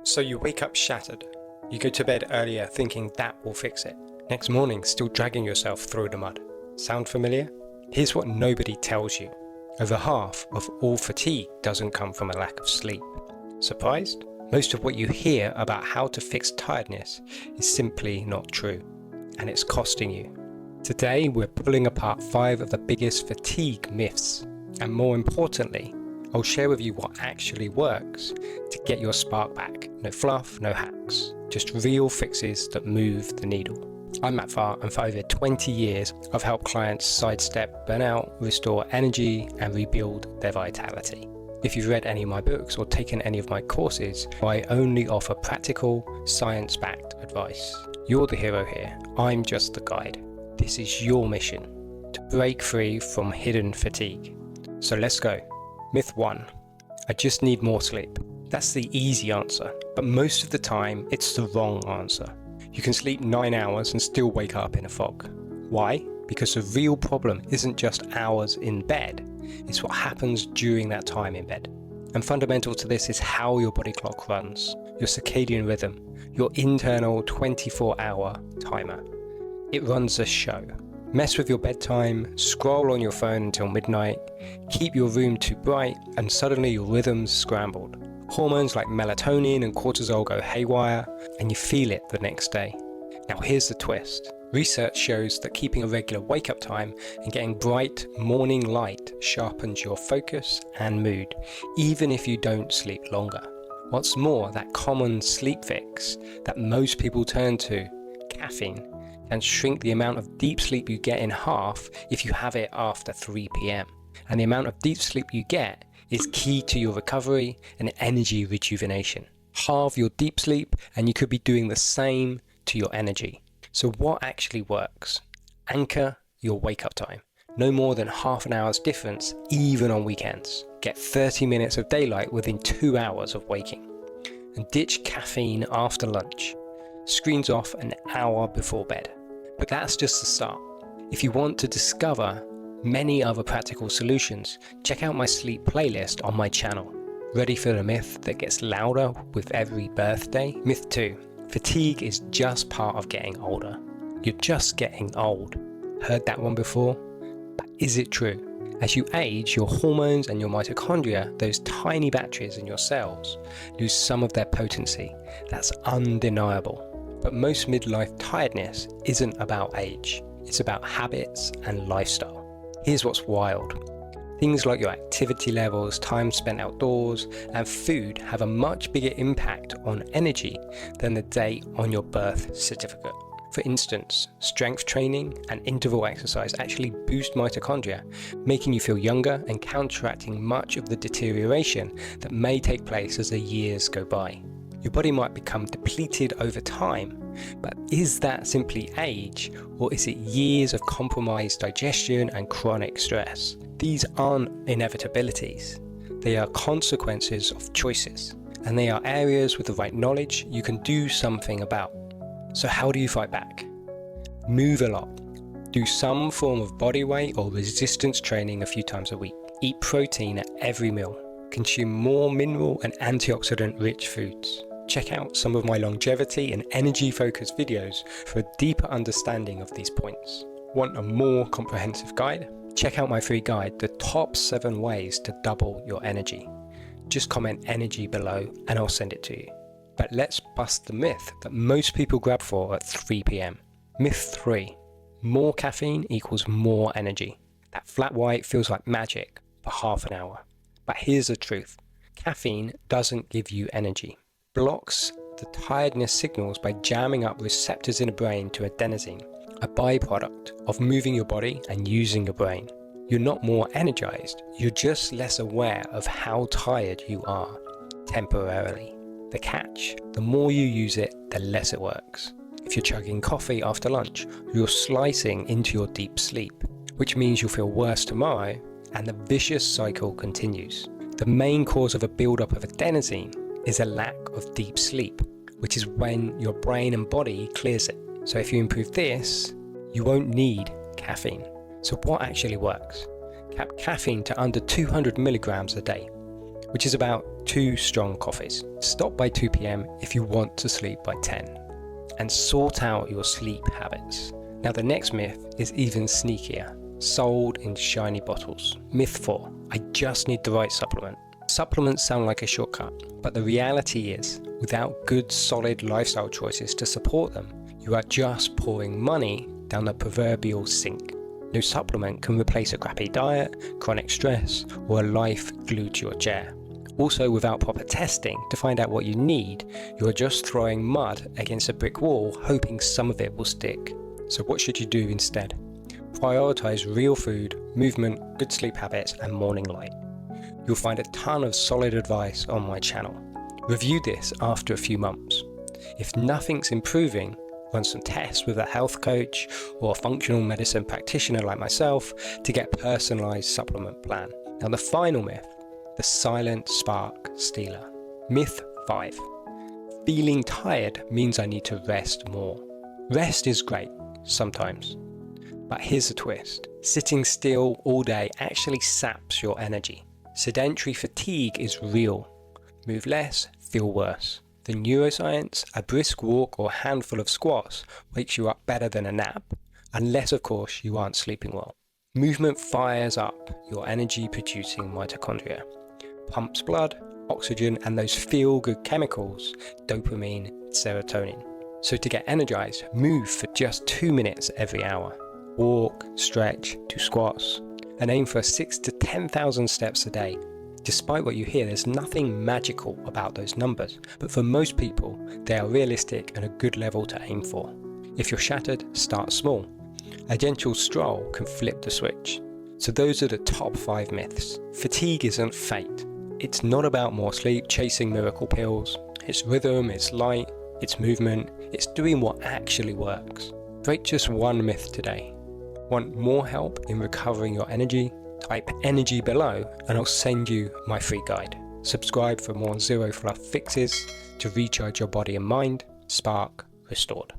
So you wake up shattered. You go to bed earlier thinking that will fix it. Next morning, still dragging yourself through the mud. Sound familiar? Here's what nobody tells you. Over half of all fatigue doesn't come from a lack of sleep. Surprised? Most of what you hear about how to fix tiredness is simply not true, and it's costing you. Today, we're pulling apart 5 of the biggest fatigue myths, and more importantly, I'll share with you what actually works to get your spark back. No fluff, no hacks, just real fixes that move the needle. I'm Matt Farr, and for over 20 years, I've helped clients sidestep burnout, restore energy, and rebuild their vitality. If you've read any of my books or taken any of my courses, I only offer practical, science-backed advice. You're the hero here, I'm just the guide. This is your mission, to break free from hidden fatigue. So let's go. Myth 1. I just need more sleep. That's the easy answer, but most of the time, it's the wrong answer. You can sleep 9 hours and still wake up in a fog. Why? Because the real problem isn't just hours in bed, it's what happens during that time in bed. And fundamental to this is how your body clock runs, your circadian rhythm, your internal 24-hour timer. It runs a show. Mess with your bedtime, scroll on your phone until midnight, keep your room too bright, and suddenly your rhythm's scrambled. Hormones like melatonin and cortisol go haywire, and you feel it the next day. Now here's the twist. Research shows that keeping a regular wake-up time and getting bright morning light sharpens your focus and mood, even if you don't sleep longer. What's more, that common sleep fix that most people turn to, caffeine, can shrink the amount of deep sleep you get in half if you have it after 3 p.m. And the amount of deep sleep you get is key to your recovery and energy rejuvenation. Halve your deep sleep and you could be doing the same to your energy. So what actually works? Anchor your wake-up time. No more than half an hour's difference, even on weekends. Get 30 minutes of daylight within 2 hours of waking. And ditch caffeine after lunch. Screens off an hour before bed. But that's just the start. If you want to discover many other practical solutions, check out my sleep playlist on my channel. Ready for the myth that gets louder with every birthday? Myth 2. Fatigue is just part of getting older. You're just getting old. Heard that one before? But is it true? As you age, your hormones and your mitochondria, those tiny batteries in your cells, lose some of their potency. That's undeniable. But most midlife tiredness isn't about age. It's about habits and lifestyle. Here's what's wild. Things like your activity levels, time spent outdoors, and food have a much bigger impact on energy than the date on your birth certificate. For instance, strength training and interval exercise actually boost mitochondria, making you feel younger and counteracting much of the deterioration that may take place as the years go by. Your body might become depleted over time, but is that simply age, or is it years of compromised digestion and chronic stress? These aren't inevitabilities. They are consequences of choices, and they are areas with the right knowledge you can do something about. So how do you fight back? Move a lot. Do some form of bodyweight or resistance training a few times a week. Eat protein at every meal. Consume more mineral and antioxidant-rich foods. Check out some of my longevity and energy-focused videos for a deeper understanding of these points. Want a more comprehensive guide? Check out my free guide, The Top 7 Ways to Double Your Energy. Just comment energy below and I'll send it to you. But let's bust the myth that most people grab for at 3 p.m. Myth 3. More caffeine equals more energy. That flat white feels like magic for half an hour. But here's the truth. Caffeine doesn't give you energy. Blocks the tiredness signals by jamming up receptors in the brain to adenosine, a byproduct of moving your body and using your brain. You're not more energized, you're just less aware of how tired you are, temporarily. The catch, the more you use it, the less it works. If you're chugging coffee after lunch, you're slicing into your deep sleep, which means you'll feel worse tomorrow, and the vicious cycle continues. The main cause of a buildup of adenosine is a lack of deep sleep, which is when your brain and body clears it. So if you improve this, you won't need caffeine. So what actually works? Cap caffeine to under 200 milligrams a day. which is about 2 strong coffees. Stop by 2 p.m. if you want to sleep by 10. And sort out your sleep habits. Now the next myth is even sneakier, sold in shiny bottles. Myth 4, I just need the right supplement. Supplements sound like a shortcut, but the reality is, without good solid lifestyle choices to support them, you are just pouring money down the proverbial sink. No supplement can replace a crappy diet, chronic stress, or a life glued to your chair. Also, without proper testing to find out what you need, you are just throwing mud against a brick wall hoping some of it will stick. So what should you do instead? Prioritize real food, movement, good sleep habits, and morning light. You'll find a ton of solid advice on my channel. Review this after a few months. If nothing's improving, run some tests with a health coach or a functional medicine practitioner like myself to get a personalized supplement plan. Now the final myth, the silent spark stealer. Myth 5. Feeling tired means I need to rest more. Rest is great, sometimes. But here's a twist. Sitting still all day actually saps your energy. Sedentary fatigue is real. Move less, feel worse. The neuroscience, a brisk walk or handful of squats wakes you up better than a nap, unless of course you aren't sleeping well. Movement fires up your energy-producing mitochondria, pumps blood, oxygen, and those feel-good chemicals, dopamine, serotonin. So to get energized, move for just 2 minutes every hour. Walk, stretch, do squats, and aim for 6,000 to 10,000 steps a day. Despite what you hear, there's nothing magical about those numbers, but for most people, they are realistic and a good level to aim for. If you're shattered, start small. A gentle stroll can flip the switch. So those are the top 5 myths. Fatigue isn't fate. It's not about more sleep, chasing miracle pills. It's rhythm, it's light, it's movement, it's doing what actually works. Break just one myth today. Want more help in recovering your energy? Type energy below and I'll send you my free guide. Subscribe for more zero fluff fixes to recharge your body and mind. Spark restored.